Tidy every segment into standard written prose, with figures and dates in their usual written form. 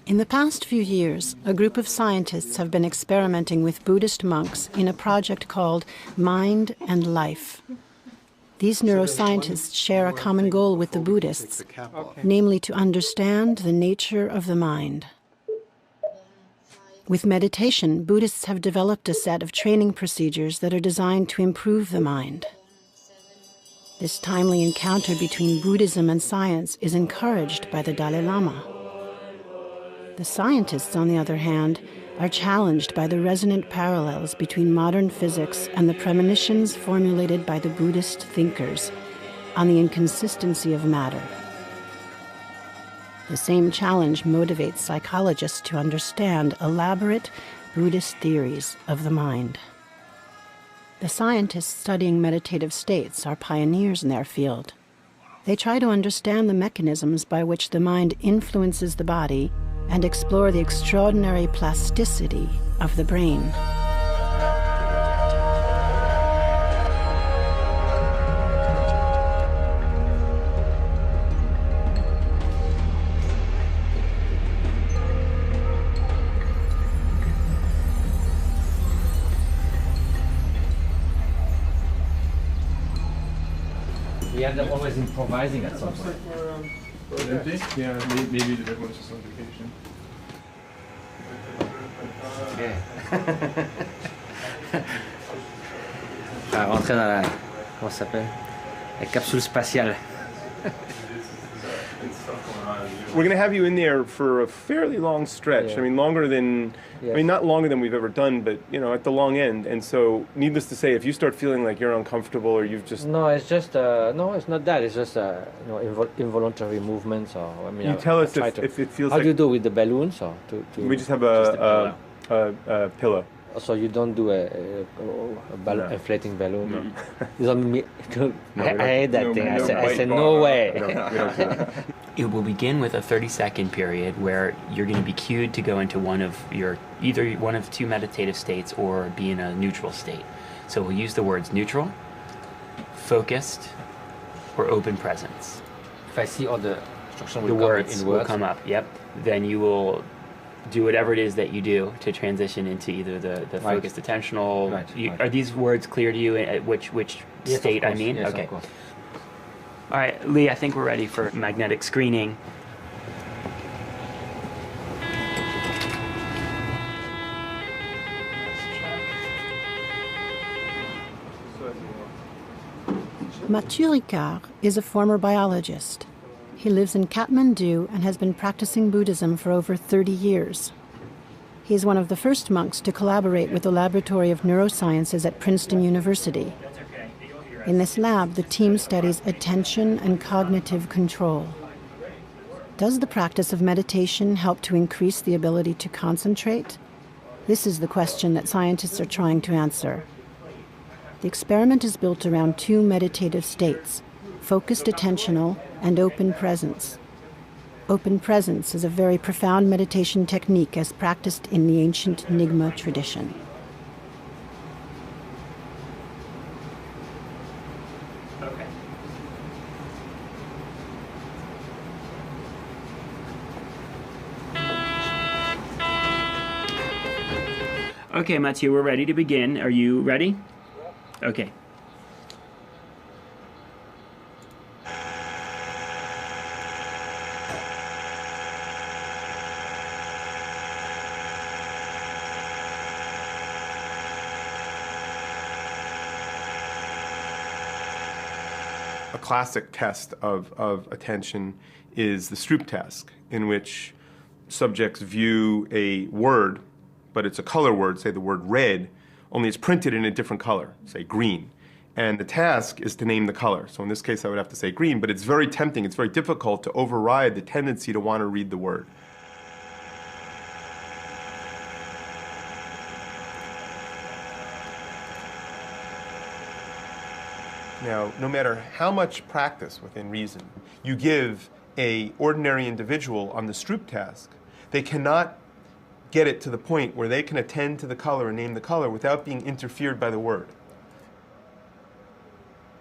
In the past few years, a group of scientists have been experimenting with Buddhist monks in a project called Mind and Life. These neuroscientists share a common goal with the Buddhists, namely to understand the nature of the mind. With meditation, Buddhists have developed a set of training procedures that are designed to improve the mind. This timely encounter between Buddhism and science is encouraged by the Dalai Lama. The scientists, on the other hand, are challenged by the resonant parallels between modern physics and the premonitions formulated by the Buddhist thinkers on the inconsistency of matter. The same challenge motivates psychologists to understand elaborate Buddhist theories of the mind. The scientists studying meditative states are pioneers in their field. They try to understand the mechanisms by which the mind influences the body and explore the extraordinary plasticity of the brain. We have them always improvising at some point. Yeah, maybe everyone's just on vacation. Ah, rentrer dans la... Comment ça s'appelle? La capsule spatiale. We're going to have you in there for a fairly long stretch. Yeah. I mean, longer than, Yes. I mean, not longer than we've ever done, but, you know, at the long end. And so, needless to say, if you start feeling like you're uncomfortable or you've just... No, it's just no, it's not that. It's just involuntary movements. Or I mean, You tell us if it feels how like... do you do with the balloons? Or We just have just a pillow. So you don't do a No. inflating balloon. No. You don't I hate that thing. no I white said bar. no way. We don't do that. It will begin with a 30-second period where you're going to be cued to go into either one of two meditative states or be in a neutral state. So we'll use the words neutral, focused, or open presence. If I see all the instruction The will words come in will words. come up, yep. Then you will do whatever it is that you do to transition into either the Right. focused attentional. Right. Are these words clear to you at which Yes, of state I course. mean? Yes, okay. of course. All right, Lee, I think we're ready for magnetic screening. Mathieu Ricard is a former biologist. He lives in Kathmandu and has been practicing Buddhism for over 30 years. He is one of the first monks to collaborate with the Laboratory of Neurosciences at Princeton University. In this lab, the team studies attention and cognitive control. Does the practice of meditation help to increase the ability to concentrate? This is the question that scientists are trying to answer. The experiment is built around two meditative states, focused attentional and open presence. Open presence is a very profound meditation technique as practiced in the ancient Nyingma tradition. Okay. Okay, Mathieu, we're ready to begin. Are you ready? Okay. A classic test of attention is the Stroop Task, in which subjects view a word, but it's a color word, say the word red, only it's printed in a different color, say green. And the task is to name the color. So in this case, I would have to say green, but it's very tempting, it's very difficult to override the tendency to want to read the word. Now, no matter how much practice within reason you give an ordinary individual on the Stroop Task, they cannot get it to the point where they can attend to the color and name the color without being interfered by the word.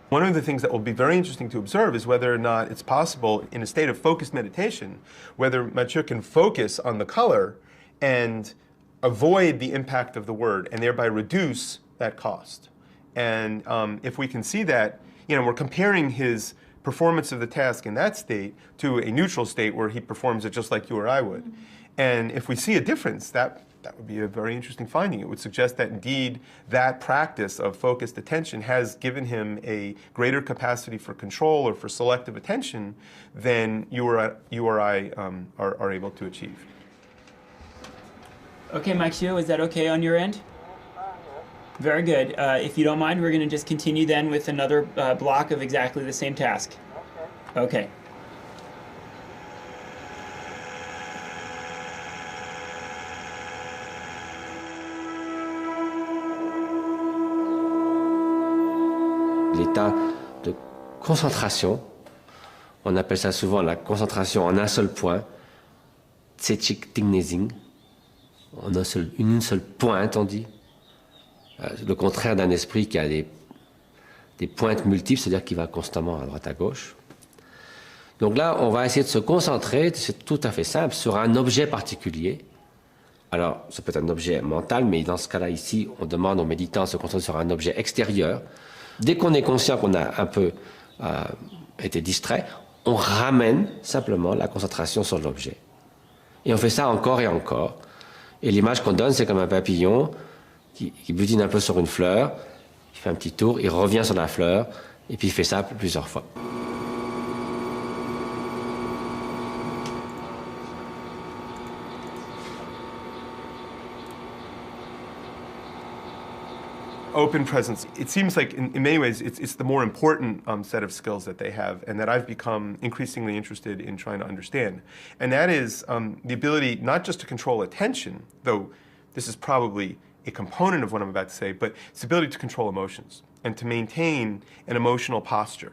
One of the things that will be very interesting to observe is whether or not it's possible in a state of focused meditation, whether Mathieu can focus on the color and avoid the impact of the word and thereby reduce that cost. And if we can see that, we're comparing his performance of the task in that state to a neutral state where he performs it just like you or I would. And if we see a difference, that would be a very interesting finding. It would suggest that indeed that practice of focused attention has given him a greater capacity for control or for selective attention than you or I are able to achieve. Okay, Mathieu, is that okay on your end? Very good. If you don't mind, we're going to just continue then with another block of exactly the same task. Okay. L'état de concentration, on appelle ça souvent la concentration en un seul point, tsetik tingnesing, en une seule pointe, on dit. Le contraire d'un esprit qui a des pointes multiples, c'est-à-dire qui va constamment à droite à gauche. Donc là, on va essayer de se concentrer, c'est tout à fait simple, sur un objet particulier. Alors, ça peut être un objet mental, mais dans ce cas-là, ici, on demande aux méditants de se concentrer sur un objet extérieur. Dès qu'on est conscient qu'on a un peu été distrait, on ramène simplement la concentration sur l'objet. Et on fait ça encore et encore. Et l'image qu'on donne, c'est comme un papillon qui butine un peu sur une fleur, il fait un petit tour, il revient sur la fleur, et puis il fait ça plusieurs fois. Open presence, it seems like in many ways it's the more important set of skills that they have and that I've become increasingly interested in trying to understand. And that is the ability not just to control attention, though this is probably a component of what I'm about to say, but it's the ability to control emotions and to maintain an emotional posture.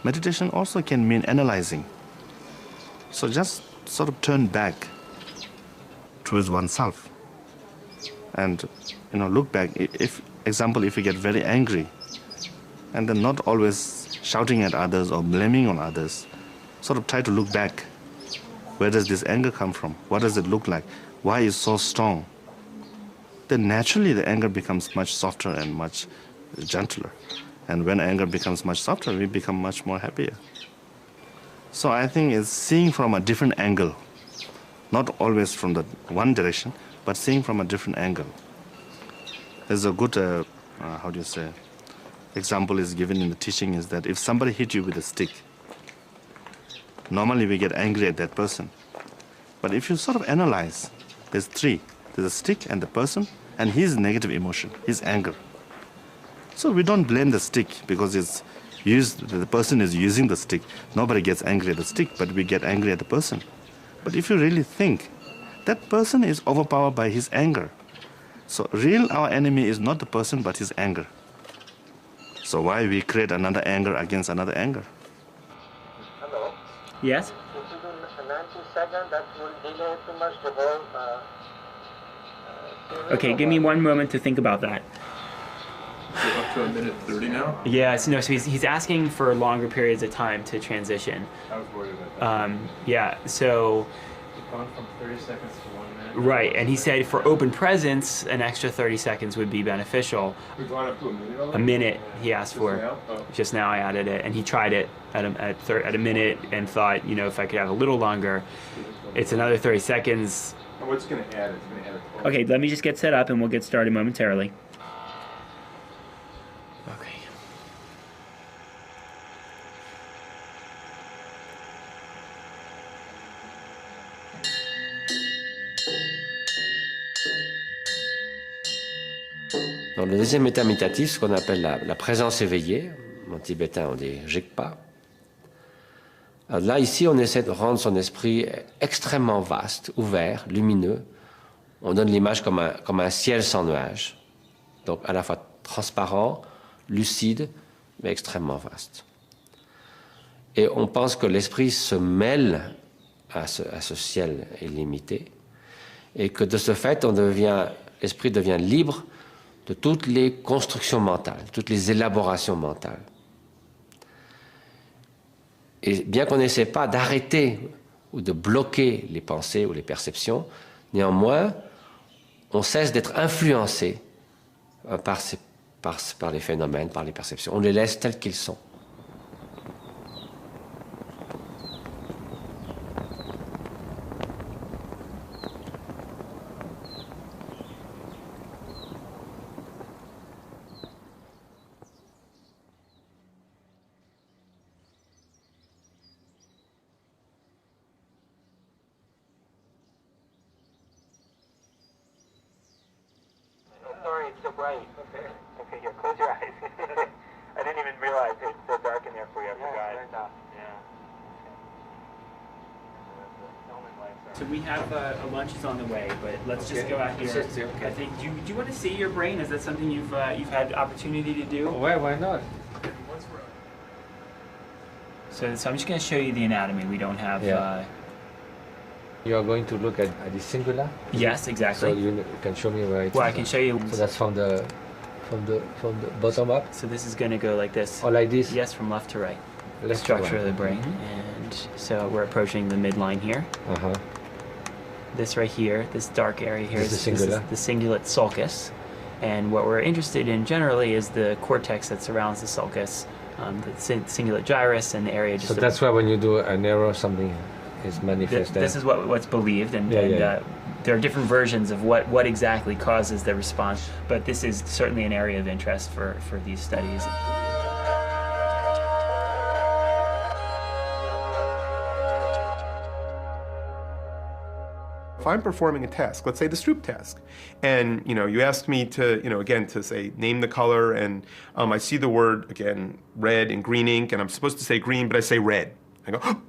Meditation also can mean analyzing. So just sort of turn back towards oneself and look back. If you get very angry and then not always shouting at others or blaming on others, sort of try to look back. Where does this anger come from? What does it look like? Why is it so strong? Then naturally the anger becomes much softer and much gentler. And when anger becomes much softer, we become much more happier. So I think it's seeing from a different angle, not always from the one direction, but seeing from a different angle. There's a good, example is given in the teaching is that if somebody hit you with a stick, normally we get angry at that person. But if you sort of analyze, there's three. There's a stick and the person and his negative emotion, his anger. So we don't blame the stick because the person is using the stick. Nobody gets angry at the stick, but we get angry at the person. But if you really think, that person is overpowered by his anger. So our enemy is not the person, but his anger. So why we create another anger against another anger? Hello. Yes? If you do 90 seconds, that will delay too much the whole... Okay, give me one moment to think about that. We're up to a minute 30 now? Yeah, so he's asking for longer periods of time to transition. I was worried about that. Yeah, so... We've gone from 30 seconds to 1 minute. Right, and he said for open presence, an extra 30 seconds would be beneficial. We've gone up to a minute already? A minute he asked for. Now? Oh. Just now I added it, and he tried it at a minute and thought, if I could have a little longer. It's another 30 seconds. And what's going to add? It's going to add a 12. Okay, let me just get set up and we'll get started momentarily. Okay. Dans le deuxième état méditatif, ce qu'on appelle la présence éveillée, en tibétain on dit jigpa. Alors là, ici, on essaie de rendre son esprit extrêmement vaste, ouvert, lumineux. On donne l'image comme un ciel sans nuages. Donc à la fois transparent, lucide, mais extrêmement vaste. Et on pense que l'esprit se mêle à ce ciel illimité. et que de ce fait, l'esprit devient libre de toutes les constructions mentales, toutes les élaborations mentales. Et bien qu'on n'essaie pas d'arrêter ou de bloquer les pensées ou les perceptions, néanmoins, on cesse d'être influencé par les phénomènes, par les perceptions. On les laisse tels qu'ils sont. Sorry, it's so bright. Okay. Okay, here, close your eyes. I didn't even realize it's so dark in there for you. I forgot. So we have lunches on the way, but let's just go out here. Okay. I think. Do you want to see your brain? Is that something you've had opportunity to do? Why not? So I'm just going to show you the anatomy. We don't have. Yeah. You are going to look at the singular. Yes, exactly. So you can show me where it is. Well, I can show you. So that's from the bottom up. So this is going to go like this. Or like this. Yes, from left to right. The Left to structure right. of the brain, and so we're approaching the midline here. Uh-huh. This right here, this dark area here, This is the cingulate. the cingulate sulcus, and what we're interested in generally is the cortex that surrounds the sulcus, the cingulate gyrus, and the area just. So that's why when you do an error, something is manifest there. This is what's believed, and, Yeah. There are different versions of what exactly causes the response, but this is certainly an area of interest for these studies. If I'm performing a task, let's say the Stroop Task, and you ask me to, again, to say name the color, and I see the word again red in green ink, and I'm supposed to say green, but I say red. I go, oh!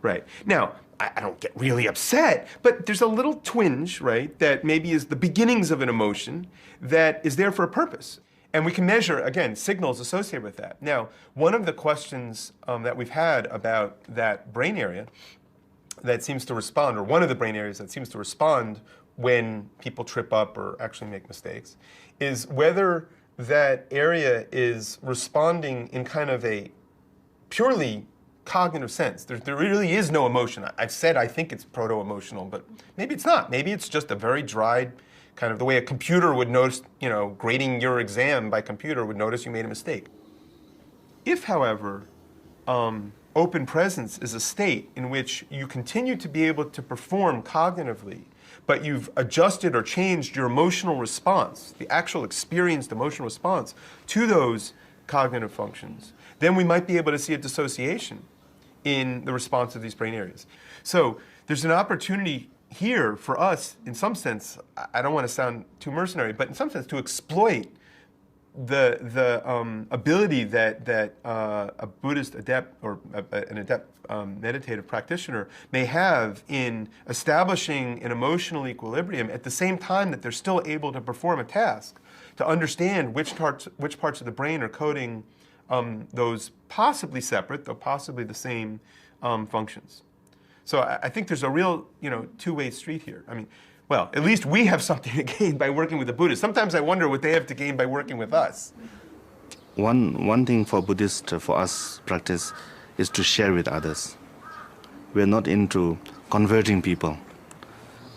Right. Now, I don't get really upset, but there's a little twinge, right, that maybe is the beginnings of an emotion that is there for a purpose. And we can measure, again, signals associated with that. Now, one of the questions that we've had about that brain area that seems to respond, or one of the brain areas that seems to respond when people trip up or actually make mistakes, is whether that area is responding in kind of a purely cognitive sense. There really is no emotion. I've said I think it's proto-emotional, but maybe it's not. Maybe it's just a very dried, kind of the way a computer would notice, grading your exam by computer would notice you made a mistake. If, however, open presence is a state in which you continue to be able to perform cognitively, but you've adjusted or changed your emotional response, the actual experienced emotional response to those cognitive functions, then we might be able to see a dissociation in the response of these brain areas. So there's an opportunity here for us, in some sense, I don't want to sound too mercenary, but in some sense to exploit the ability that a Buddhist adept or an adept meditative practitioner may have in establishing an emotional equilibrium at the same time that they're still able to perform a task, to understand which parts of the brain are coding those possibly separate, though possibly the same functions. So I think there's a real, two-way street here. I mean, well, at least we have something to gain by working with the Buddhists. Sometimes I wonder what they have to gain by working with us. One thing for Buddhists, for us practice, is to share with others. We're not into converting people.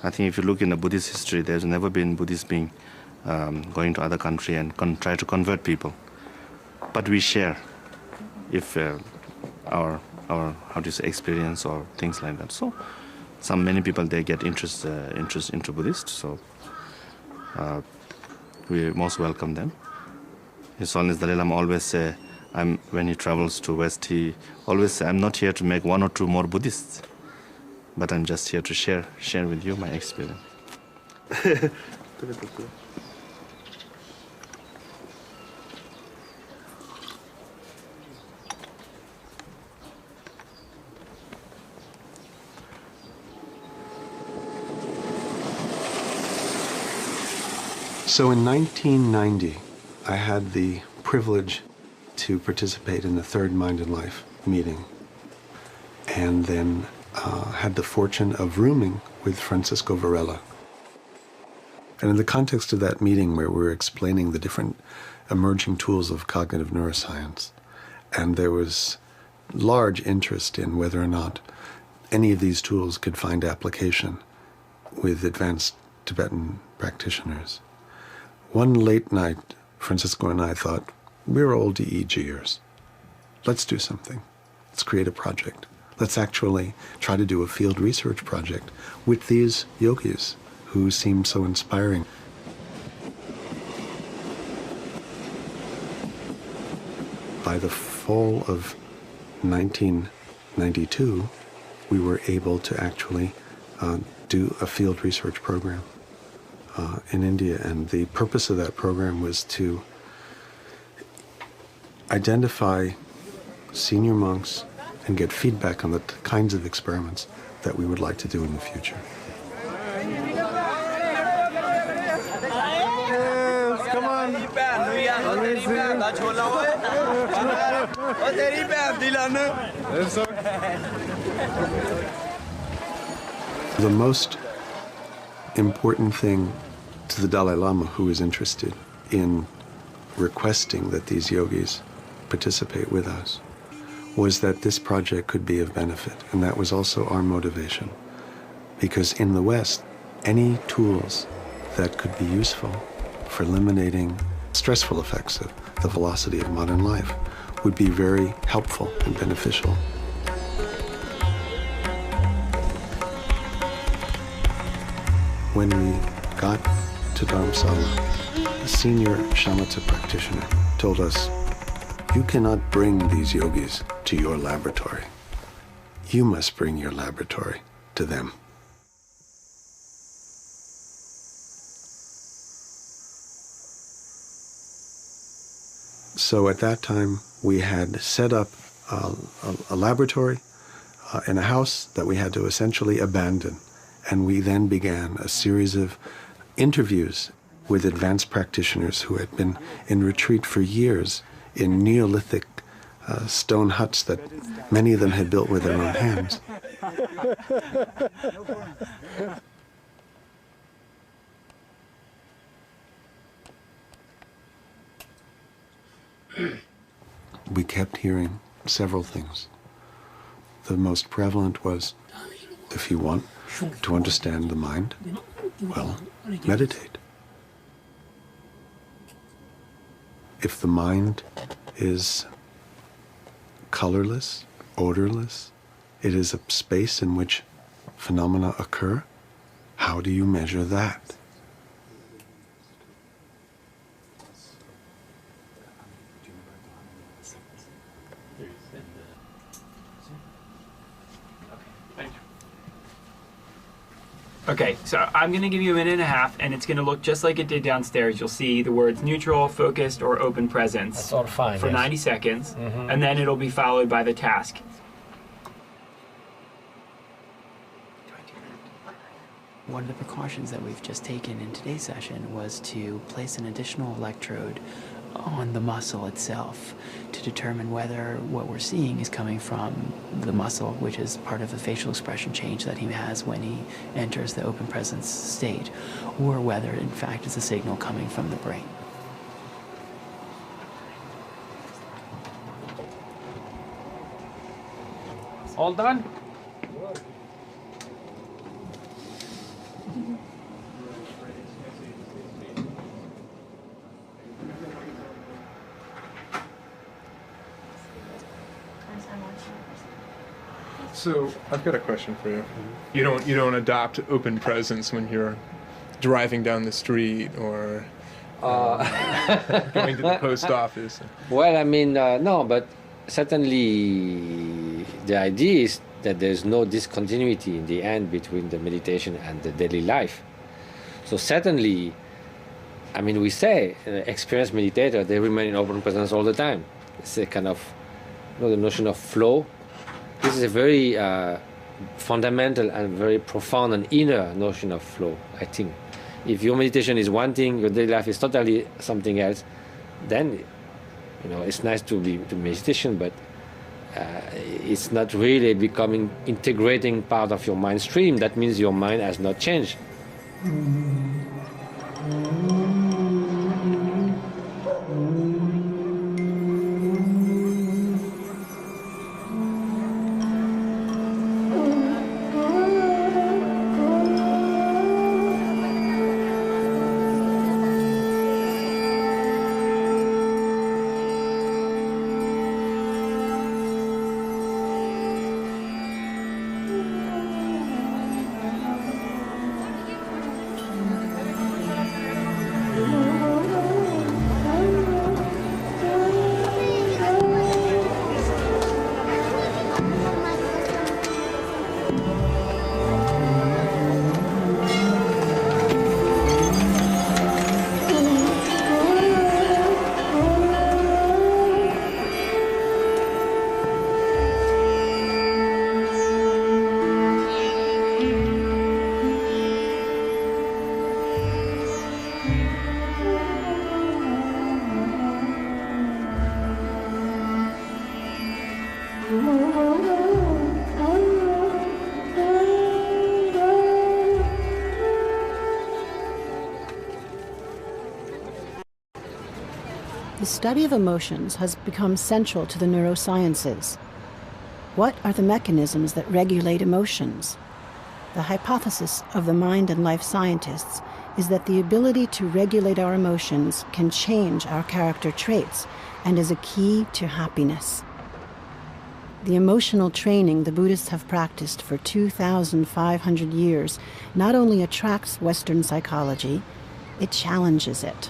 I think if you look in the Buddhist history, there's never been Buddhists being going to other country and try to convert people. But we share if our how do you say, experience or things like that. So many people, they get interest into Buddhists, so we most welcome them. His Holiness Dalai Lama always say, when he travels to West, he always say, I'm not here to make one or two more Buddhists, but I'm just here to share with you my experience. So in 1990, I had the privilege to participate in the third Mind and Life meeting, and then had the fortune of rooming with Francisco Varela. And in the context of that meeting where we were explaining the different emerging tools of cognitive neuroscience, and there was large interest in whether or not any of these tools could find application with advanced Tibetan practitioners. One late night, Francisco and I thought, we're old EEGers. Let's do something. Let's create a project. Let's actually try to do a field research project with these yogis who seem so inspiring. By the fall of 1992, we were able to actually do a field research program in India, and the purpose of that program was to identify senior monks and get feedback on the kinds of experiments that we would like to do in the future. Come on. The most important thing to the Dalai Lama, who is interested in requesting that these yogis participate with us, was that this project could be of benefit. And that was also our motivation. Because in the West, any tools that could be useful for eliminating stressful effects of the velocity of modern life would be very helpful and beneficial. When we got to Dharamsala, the senior shamatha practitioner told us, you cannot bring these yogis to your laboratory. You must bring your laboratory to them. So at that time, we had set up a laboratory in a house that we had to essentially abandon. And we then began a series of interviews with advanced practitioners who had been in retreat for years in Neolithic stone huts that many of them had built with their own hands. We kept hearing several things. The most prevalent was, if you want to understand the mind, well, meditate. If the mind is colorless, odorless, it is a space in which phenomena occur, how do you measure that? Okay, so I'm going to give you a minute and a half, and it's going to look just like it did downstairs. You'll see the words neutral, focused, or open presence. That's all fine. For 90 seconds, and then it'll be followed by the task. One of the precautions that we've just taken in today's session was to place an additional electrode on the muscle itself to determine whether what we're seeing is coming from the muscle, which is part of the facial expression change that he has when he enters the open presence state, or whether in fact it's a signal coming from the brain. All done? So I've got a question for you. You don't adopt open presence when you're driving down the street or going to the post office. Well, I mean, no, but certainly the idea is that there's no discontinuity in the end between the meditation and the daily life. So certainly, I mean, we say experienced meditator, they remain in open presence all the time. It's a kind of, the notion of flow. This is a very fundamental and very profound and inner notion of flow, I think. If your meditation is one thing, your daily life is totally something else, then, it's nice to be to meditation, but it's not really becoming integrating part of your mind stream. That means your mind has not changed. the study of emotions has become central to the neurosciences. What are the mechanisms that regulate emotions? The hypothesis of the mind and life scientists is that the ability to regulate our emotions can change our character traits and is a key to happiness. The emotional training the Buddhists have practiced for 2,500 years not only attracts Western psychology, it challenges it.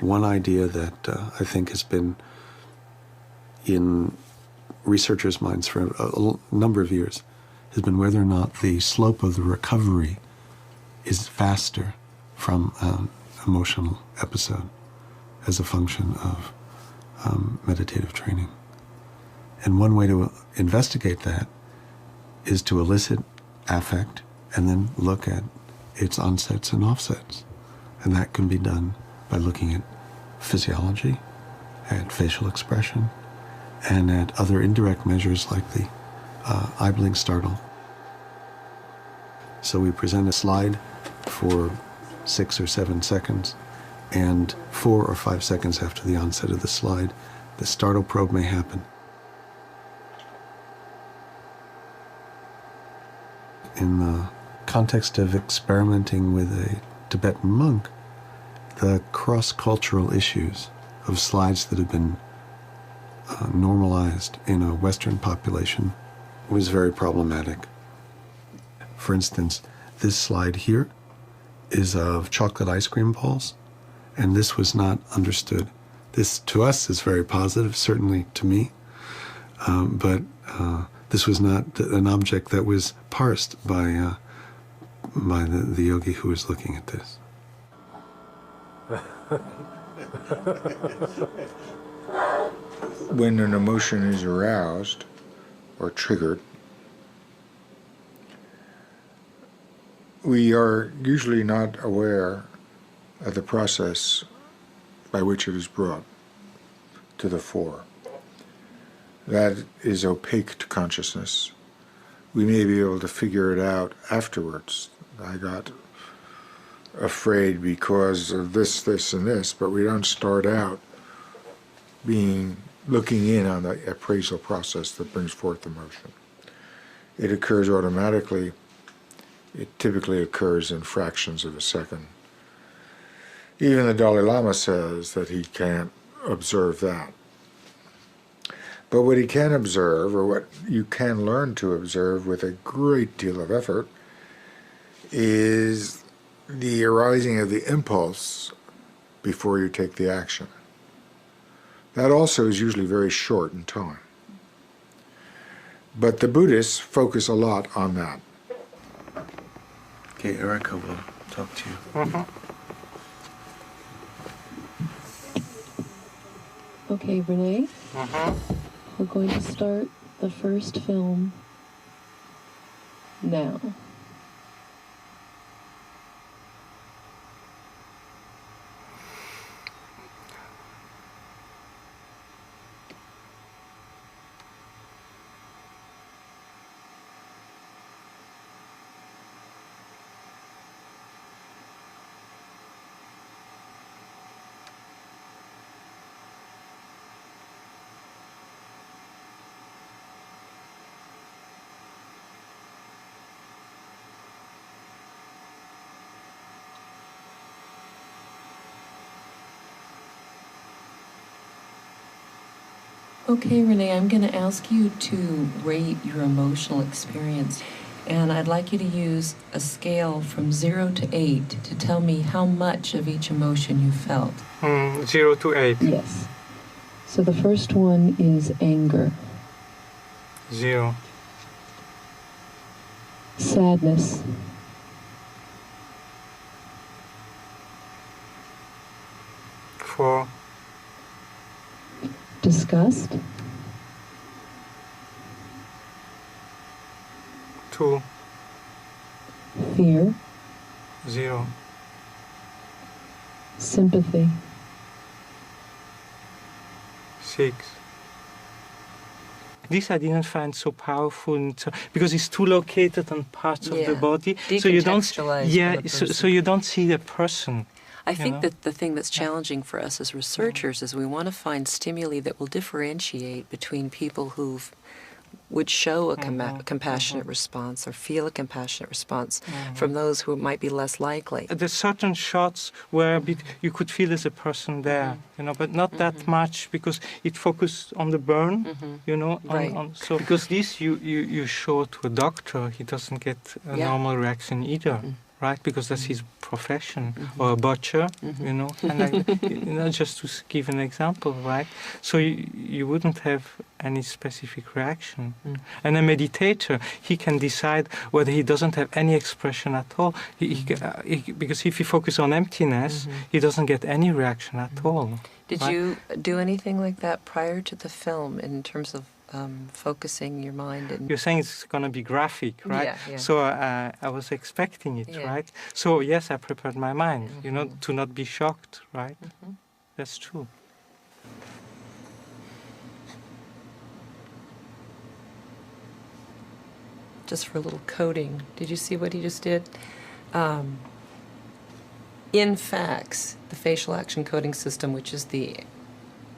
One idea that I think has been in researchers' minds for a number of years has been whether or not the slope of the recovery is faster from an emotional episode as a function of meditative training. And one way to investigate that is to elicit affect and then look at its onsets and offsets. And that can be done by looking at physiology, at facial expression, and at other indirect measures like the eye blink startle. So we present a slide for 6 or 7 seconds, and 4 or 5 seconds after the onset of the slide, the startle probe may happen. In the context of experimenting with a Tibetan monk, the cross-cultural issues of slides that have been normalized in a Western population was very problematic. For instance, this slide here is of chocolate ice cream balls, and this was not understood. This, to us, is very positive, certainly to me, but this was not an object that was parsed by the yogi who was looking at this. When an emotion is aroused or triggered, we are usually not aware of the process by which it is brought to the fore. That is opaque to consciousness. We may be able to figure it out afterwards. I got afraid because of this, this, and this, but we don't start out looking in on the appraisal process that brings forth emotion. It occurs automatically. It typically occurs in fractions of a second. Even the Dalai Lama says that he can't observe that. But what he can observe, or what you can learn to observe with a great deal of effort, is the arising of the impulse before you take the action. That also is usually very short in time. But the Buddhists focus a lot on that. Okay, Erica will talk to you. Okay, Renee, we're going to start the first film now. Okay, Renee, I'm going to ask you to rate your emotional experience, and I'd like you to use a scale from 0 to 8 to tell me how much of each emotion you felt. 0 to 8. Yes. So the first one is anger. 0. Sadness. 4. Disgust. 2. Fear. 0. Sympathy. 6. This I didn't find so powerful because it's too located on parts of the body, so you don't. So you don't see the person. I think that the thing that's challenging for us as researchers is we want to find stimuli that will differentiate between people who would show a compassionate response or feel a compassionate response from those who might be less likely. There's certain shots where you could feel there's a person there, but not that much because it focused on the burn, so because this you show to a doctor, he doesn't get a normal reaction either. Right, because that's his profession, or a butcher, and just to give an example, right? So you wouldn't have any specific reaction. And a meditator, he can decide whether he doesn't have any expression at all, because if he focuses on emptiness, he doesn't get any reaction at all. Did you do anything like that prior to the film in terms of focusing your mind? You're saying it's going to be graphic, right? Yeah. So I was expecting it, right? So yes, I prepared my mind, to not be shocked, right? That's true. Just for a little coding, did you see what he just did? In FACS, the facial action coding system, which is the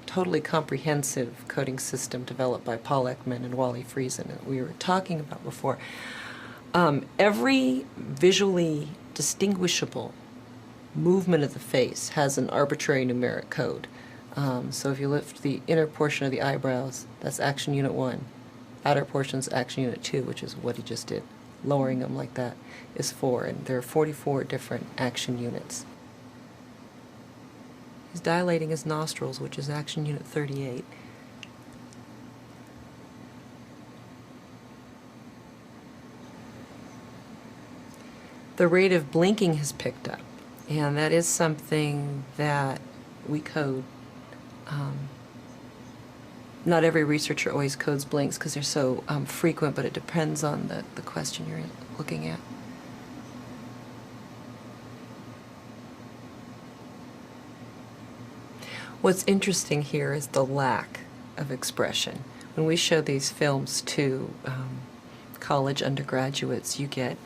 totally comprehensive coding system developed by Paul Ekman and Wally Friesen that we were talking about before. Every visually distinguishable movement of the face has an arbitrary numeric code. So if you lift the inner portion of the eyebrows, that's action unit 1. Outer portion's action unit 2, which is what he just did. Lowering them like that is 4, and there are 44 different action units. He's dilating his nostrils, which is action unit 38. The rate of blinking has picked up, and that is something that we code. Not every researcher always codes blinks because they're so frequent, but it depends on the question you're looking at. What's interesting here is the lack of expression. When we show these films to college undergraduates, you get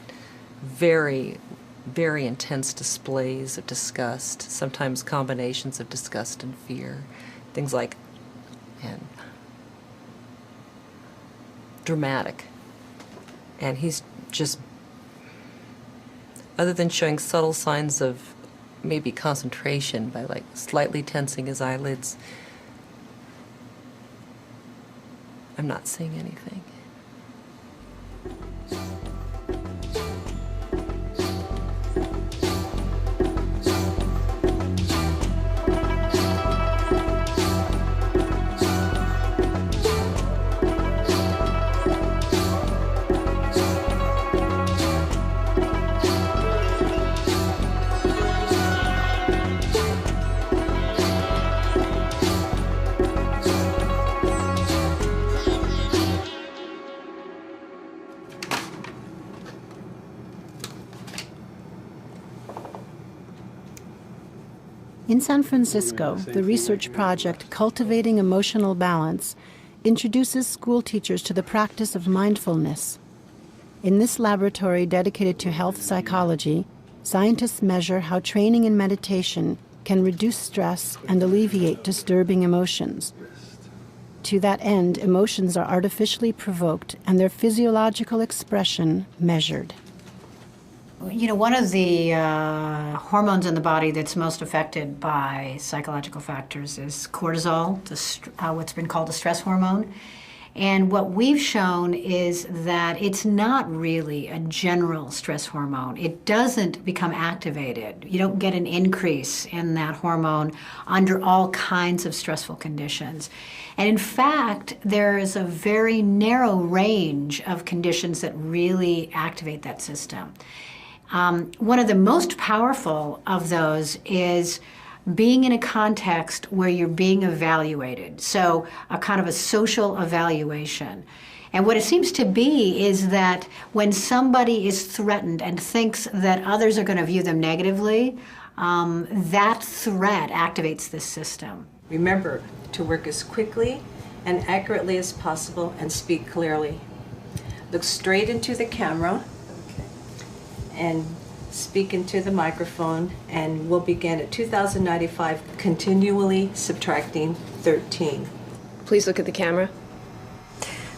very, very intense displays of disgust, sometimes combinations of disgust and fear, things like, and dramatic. And he's just, other than showing subtle signs of maybe concentration by like slightly tensing his eyelids, I'm not seeing anything. In San Francisco, the research project Cultivating Emotional Balance introduces school teachers to the practice of mindfulness. In this laboratory dedicated to health psychology, scientists measure how training in meditation can reduce stress and alleviate disturbing emotions. To that end, emotions are artificially provoked and their physiological expression measured. You know, one of the hormones in the body that's most affected by psychological factors is cortisol, what's been called the stress hormone. And what we've shown is that it's not really a general stress hormone. It doesn't become activated. You don't get an increase in that hormone under all kinds of stressful conditions. And in fact, there is a very narrow range of conditions that really activate that system. One of the most powerful of those is being in a context where you're being evaluated, so a kind of a social evaluation. And what it seems to be is that when somebody is threatened and thinks that others are going to view them negatively, that threat activates this system. Remember to work as quickly and accurately as possible and speak clearly. Look straight into the camera and speak into the microphone, and we'll begin at 2095, continually subtracting 13. Please look at the camera.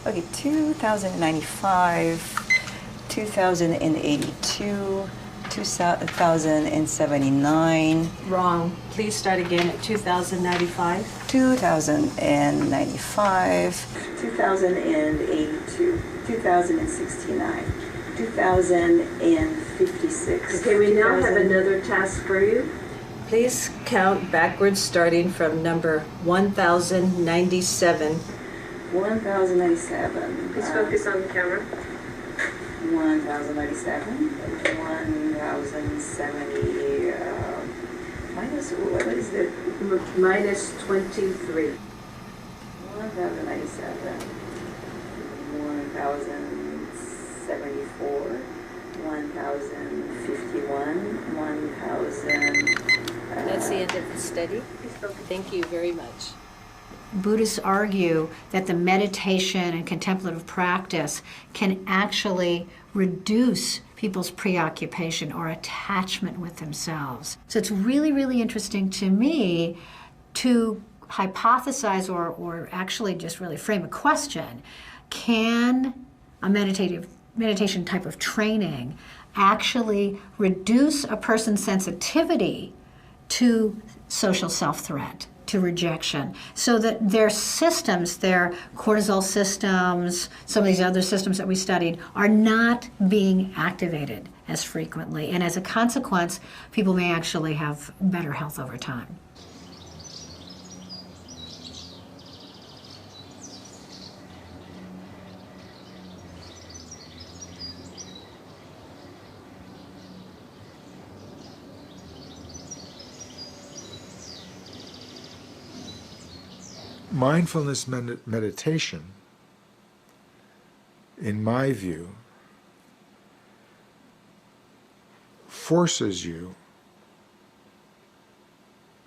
Okay, 2095, 2082, 2079. Wrong. Please start again at 2095. 2095, 2082, 2069, 2056. Okay, we now have another task for you. Please count backwards starting from number 1097. 1097. Please focus on the camera. 1097, 1070, minus, what is the? Minus 23. 1097, 1074, 1051, 1000. That's the end of the study. Thank you very much. Buddhists argue that the meditation and contemplative practice can actually reduce people's preoccupation or attachment with themselves. So it's really, really interesting to me to hypothesize or actually just really frame a question. Can a meditation type of training actually reduce a person's sensitivity to social self-threat, to rejection, so that their systems, their cortisol systems, some of these other systems that we studied, are not being activated as frequently. And as a consequence, people may actually have better health over time. Mindfulness meditation, in my view, forces you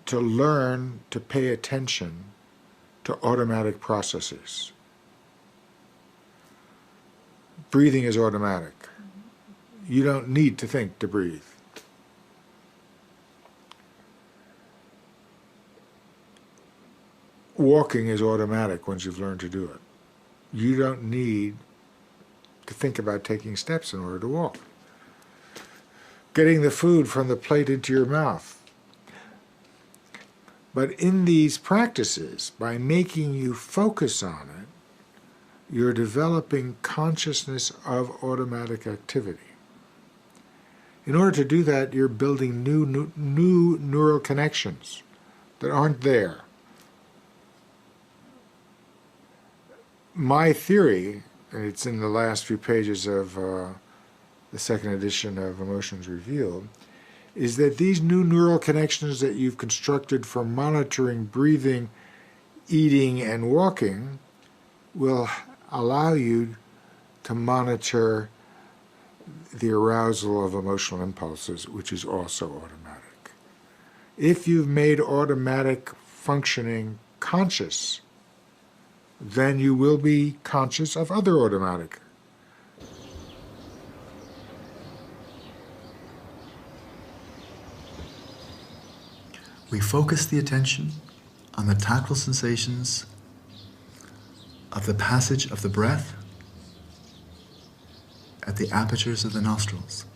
to learn to pay attention to automatic processes. Breathing is automatic. You don't need to think to breathe. Walking is automatic once you've learned to do it. You don't need to think about taking steps in order to walk. Getting the food from the plate into your mouth. But in these practices, by making you focus on it, you're developing consciousness of automatic activity. In order to do that, you're building new neural connections that aren't there. My theory, and it's in the last few pages of the second edition of Emotions Revealed, is that these new neural connections that you've constructed for monitoring breathing, eating, and walking will allow you to monitor the arousal of emotional impulses, which is also automatic. If you've made automatic functioning conscious, then you will be conscious of other automatic. We focus the attention on the tactile sensations of the passage of the breath at the apertures of the nostrils.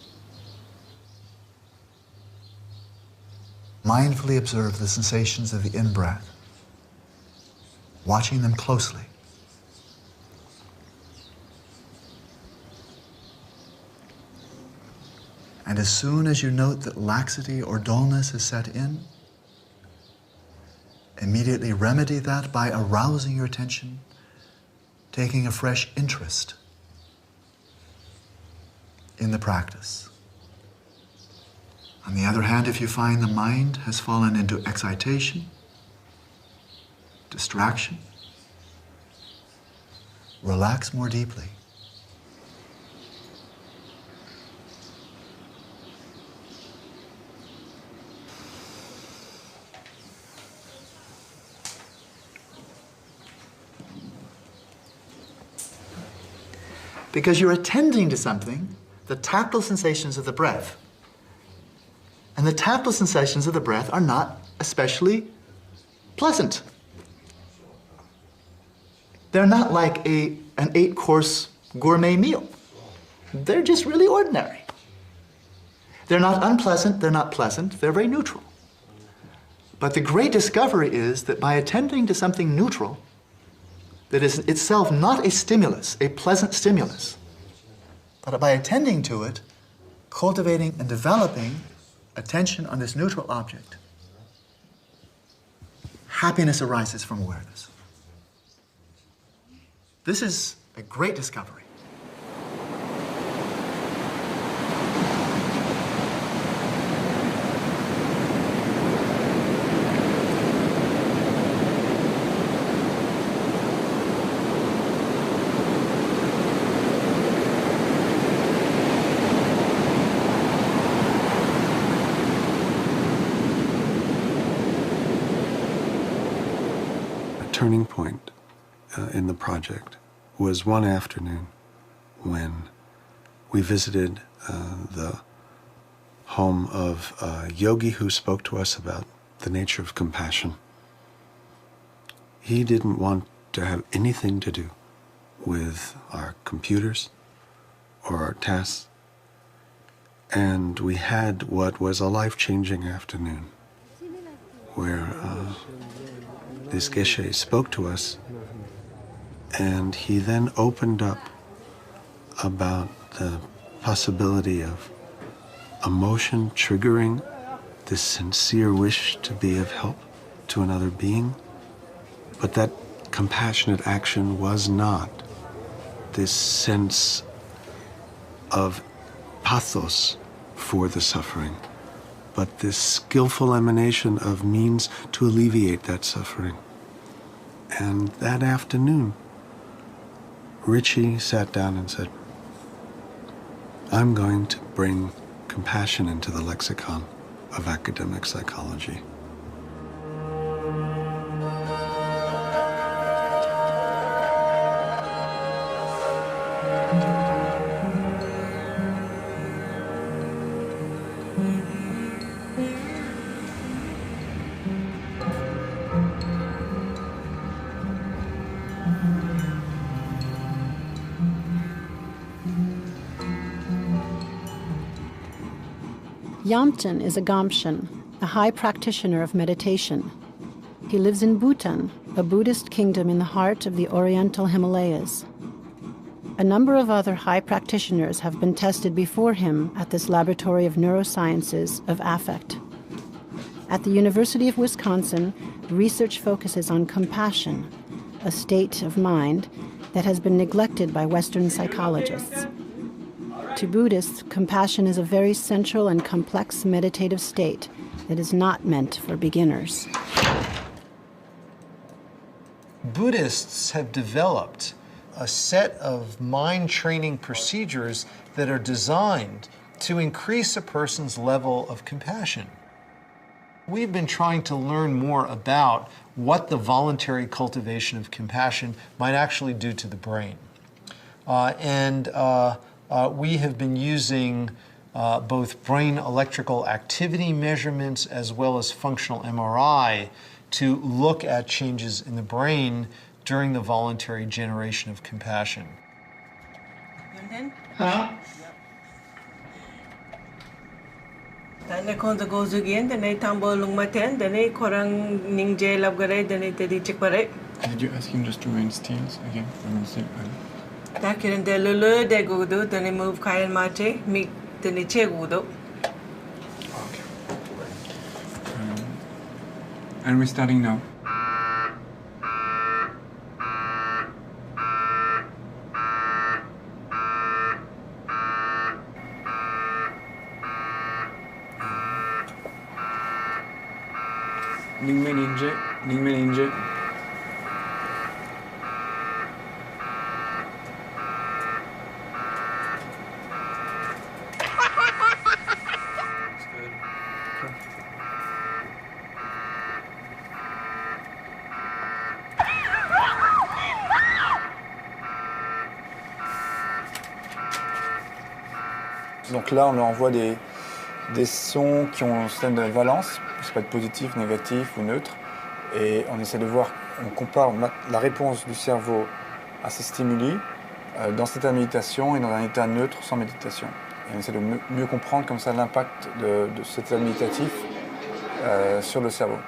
Mindfully observe the sensations of the in-breath, watching them closely. And as soon as you note that laxity or dullness has set in, immediately remedy that by arousing your attention, taking a fresh interest in the practice. On the other hand, if you find the mind has fallen into excitation, distraction, relax more deeply. because you're attending to something, the tactile sensations of the breath. And the tactile sensations of the breath are not especially pleasant. They're not like an 8-course gourmet meal. They're just really ordinary. They're not unpleasant, they're not pleasant, they're very neutral. But the great discovery is that by attending to something neutral, that is itself not a stimulus, a pleasant stimulus, but by attending to it, cultivating and developing attention on this neutral object, happiness arises from awareness. This is a great discovery. Turning point in the project was one afternoon when we visited the home of a yogi who spoke to us about the nature of compassion. He didn't want to have anything to do with our computers or our tasks, and we had what was a life-changing afternoon where this geshe spoke to us, and he then opened up about the possibility of emotion triggering this sincere wish to be of help to another being, but that compassionate action was not this sense of pathos for the suffering, but this skillful emanation of means to alleviate that suffering. And that afternoon, Richie sat down and said, I'm going to bring compassion into the lexicon of academic psychology. Yamten is a Gamshen, a high practitioner of meditation. He lives in Bhutan, a Buddhist kingdom in the heart of the Oriental Himalayas. A number of other high practitioners have been tested before him at this Laboratory of Neurosciences of Affect. At the University of Wisconsin, research focuses on compassion, a state of mind that has been neglected by Western psychologists. To Buddhists, compassion is a very central and complex meditative state that is not meant for beginners. Buddhists have developed a set of mind training procedures that are designed to increase a person's level of compassion. We've been trying to learn more about what the voluntary cultivation of compassion might actually do to the brain. We have been using both brain electrical activity measurements as well as functional MRI to look at changes in the brain during the voluntary generation of compassion. Dane konza gozugen, dane tambo lungmaten, dane korang ningje labgare, dane tedi chikpare. Did you ask him just to remain still again? Dakirin de lulu de gudu, dane move kayan mate, mi dane che gudu. And we're starting now. Ningme. Donc là, on leur envoie des sons qui ont un système de valence, ça peut être positif, négatif ou neutre, et on essaie de voir, on compare la réponse du cerveau à ces stimuli dans cet état de méditation et dans un état neutre sans méditation. Et on essaie de mieux comprendre comme ça l'impact de cet état méditatif sur le cerveau.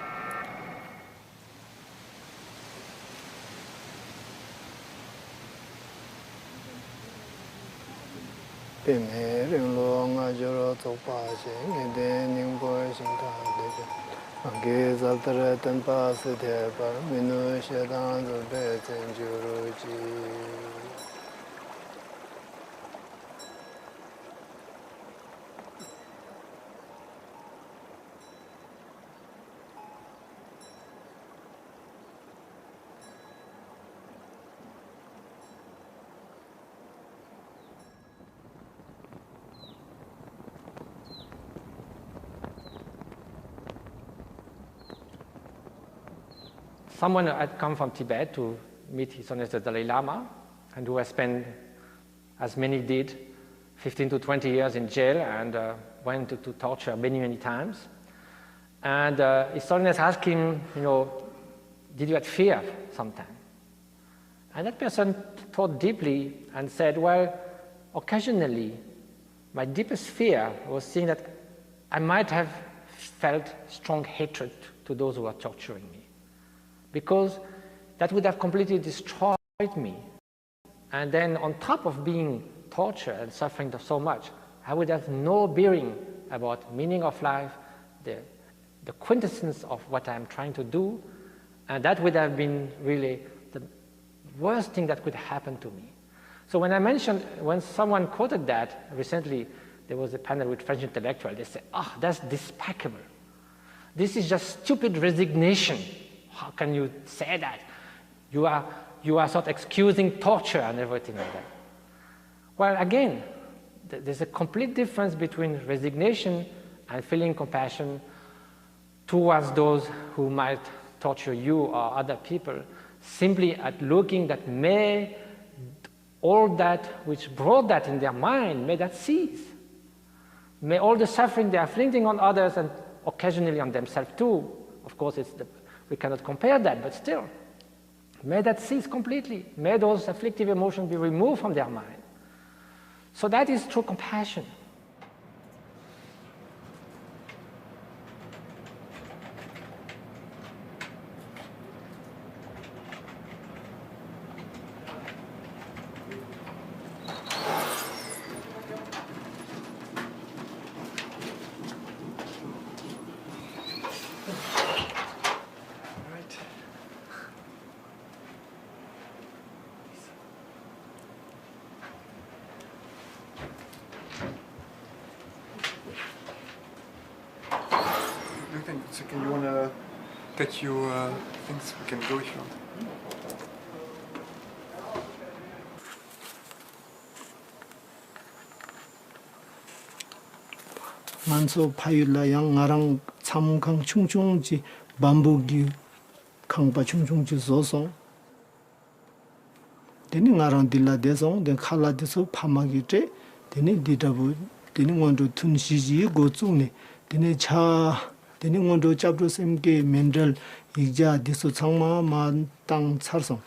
Someone had come from Tibet to meet His Holiness the Dalai Lama, and who has spent, as many did, 15 to 20 years in jail and went to torture many, many times. And His Holiness asked him, did you have fear sometime? And that person thought deeply and said, well, occasionally, my deepest fear was seeing that I might have felt strong hatred to those who were torturing me, because that would have completely destroyed me. And then on top of being tortured and suffering so much, I would have no bearing about meaning of life, the quintessence of what I'm trying to do, and that would have been really the worst thing that could happen to me. So when someone quoted that recently, there was a panel with French intellectuals, they said, that's despicable. This is just stupid resignation. How can you say that? You are sort of excusing torture and everything like that. Well, again, there's a complete difference between resignation and feeling compassion towards those who might torture you or other people, simply at looking that may all that which brought that in their mind, may that cease. May all the suffering they are inflicting on others and occasionally on themselves too, of course we cannot compare that, but still, may that cease completely. May those afflictive emotions be removed from their mind. So that is true compassion. Second, you want to take your things? We can go if you want. 만소 파율라 양아랑 참강 충충지 반복이 강바 충충지 소송 되니 나랑 딜라 대송 된 칼라데서 파마기제 되니 디다부 되니 원도 튼시지 고중네 되니 차 되니 원도 잡도 셈게 멘델 이자 디소 창마만 땅 차성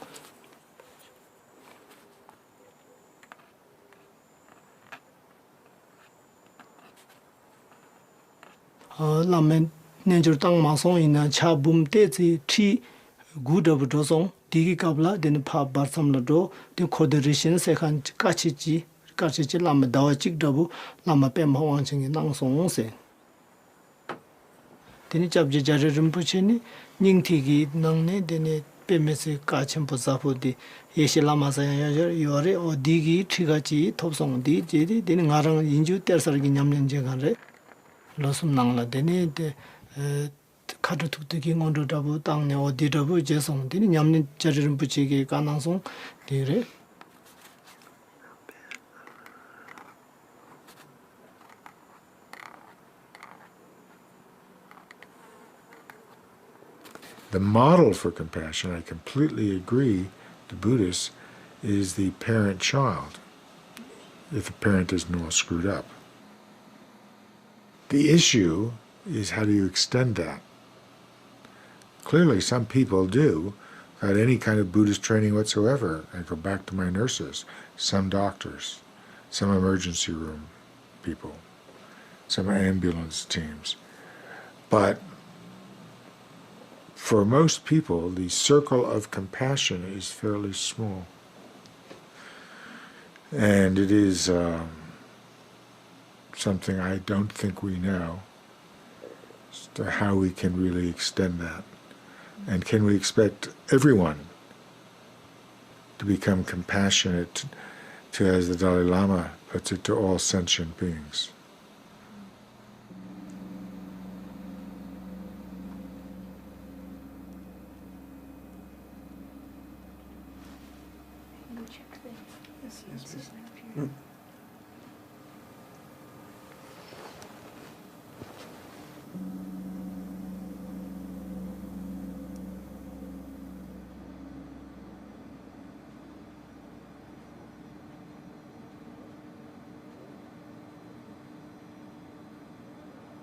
라멘 nenjur tang ma song ina cha bum te chi thi gu da bu do song di gi kabla den pha bar sam la do de coderation se khan ka chi la ma da chi da bu la ma pe ma wang ching nang song se den chap je jar rum pu che ni ning thi gi nang ne de ne pe me se ka chen pu sa pu di ye shi la ma sa ya yo re o di gi thi ga chi thop song di je di den nga rang yin ju ter sar gi nyam len je gan re losum nang la de ne de 카드 툭툭이 온도 잡고 땅에 어디 잡고 제송 되니 냠는 자리를 붙이게 가능성 되래. The model for compassion, I completely agree, the Buddhists, is the parent-child, if the parent isn't all screwed up. The issue is how do you extend that? Clearly, some people do, without any kind of Buddhist training whatsoever. I go back to my nurses, some doctors, some emergency room people, some ambulance teams. But for most people, the circle of compassion is fairly small. And it is something I don't think we know as to how we can really extend that. And can we expect everyone to become compassionate to, as the Dalai Lama puts it, to all sentient beings?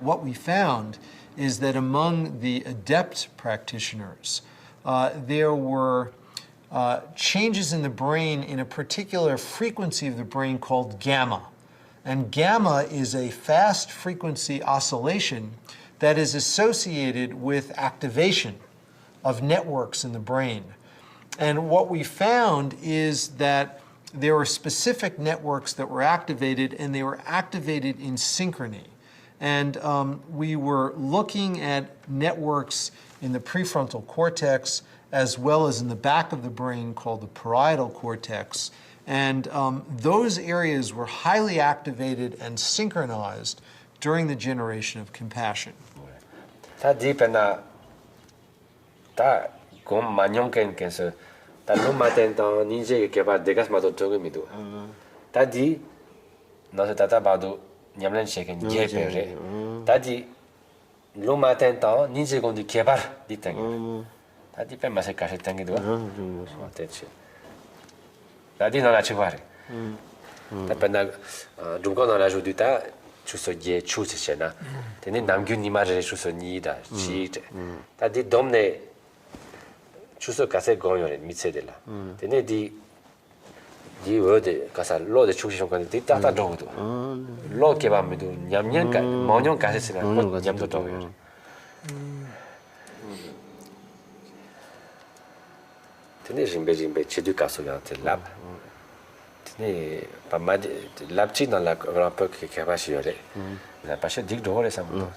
What we found is that among the adept practitioners, there were changes in the brain in a particular frequency of the brain called gamma. And gamma is a fast frequency oscillation that is associated with activation of networks in the brain. And what we found is that there were specific networks that were activated, and they were activated in synchrony. And we were looking at networks in the prefrontal cortex as well as in the back of the brain called the parietal cortex. And those areas were highly activated and synchronized during the generation of compassion. Ta dipena ta gom manyong ken so ta no maten ta ninje ke ba degas ma to togo mi do. Ta di no se tata ba do nyamlen sheken je pere. Ta di lo maten ta ninje gon di kebar di tang. Ta di pe ma se ka se tang do. Ta che. Ta di no la che vare. Ta pena dungo no la jodu ta 추서 예 추스시나 되네 남균 이마를 추서 니다 지ite 다디 domne 추서 가세 고요네 미세들라 되네 디 워데 가사 로데 추시션 간데 디따따 정도 로케 밤에도 냠냠가 모뇽 가세스나 냠도 도요 되네 짐베 치두 가소야테 랍 Ne pas mal la petite dans la grand peu qui est pas sûr la pas dit de rôle ça bon.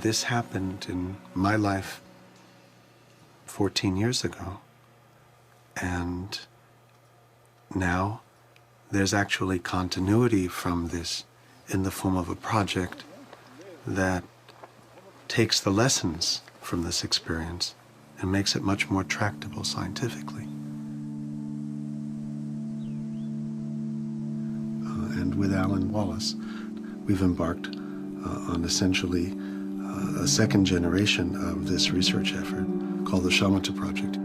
This happened in my life 14 years ago, and now there's actually continuity from this in the form of a project that takes the lessons from this experience and makes it much more tractable scientifically. And with Alan Wallace, we've embarked on essentially a second generation of this research effort called the Chamado project.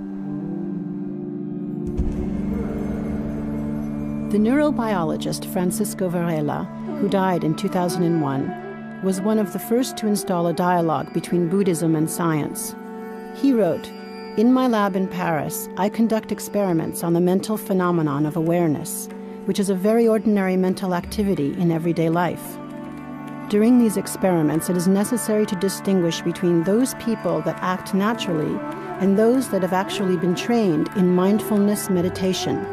The neurobiologist Francisco Varela, who died in 2001, was one of the first to install a dialogue between Buddhism and science. He wrote, "In my lab in Paris, I conduct experiments on the mental phenomenon of awareness, which is a very ordinary mental activity in everyday life. During these experiments, it is necessary to distinguish between those people that act naturally and those that have actually been trained in mindfulness meditation.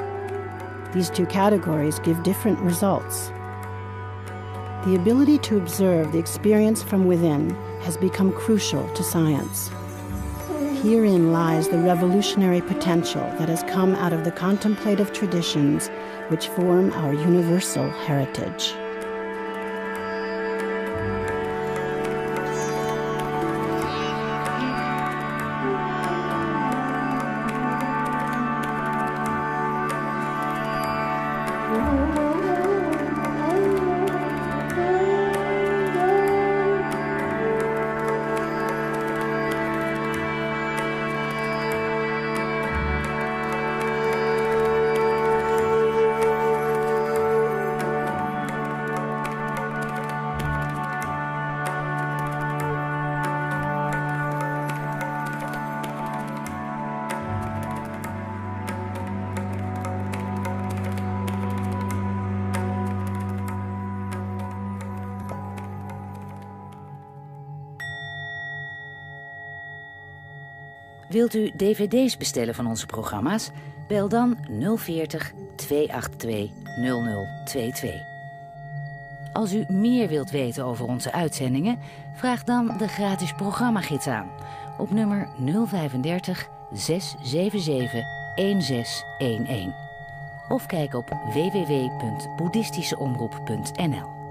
These two categories give different results. The ability to observe the experience from within has become crucial to science. Herein lies the revolutionary potential that has come out of the contemplative traditions which form our universal heritage." Wilt u dvd's bestellen van onze programma's? Bel dan 040 282 0022. Als u meer wilt weten over onze uitzendingen, vraag dan de gratis programmagids aan op nummer 035 677 1611. Of kijk op www.boeddhistischeomroep.nl.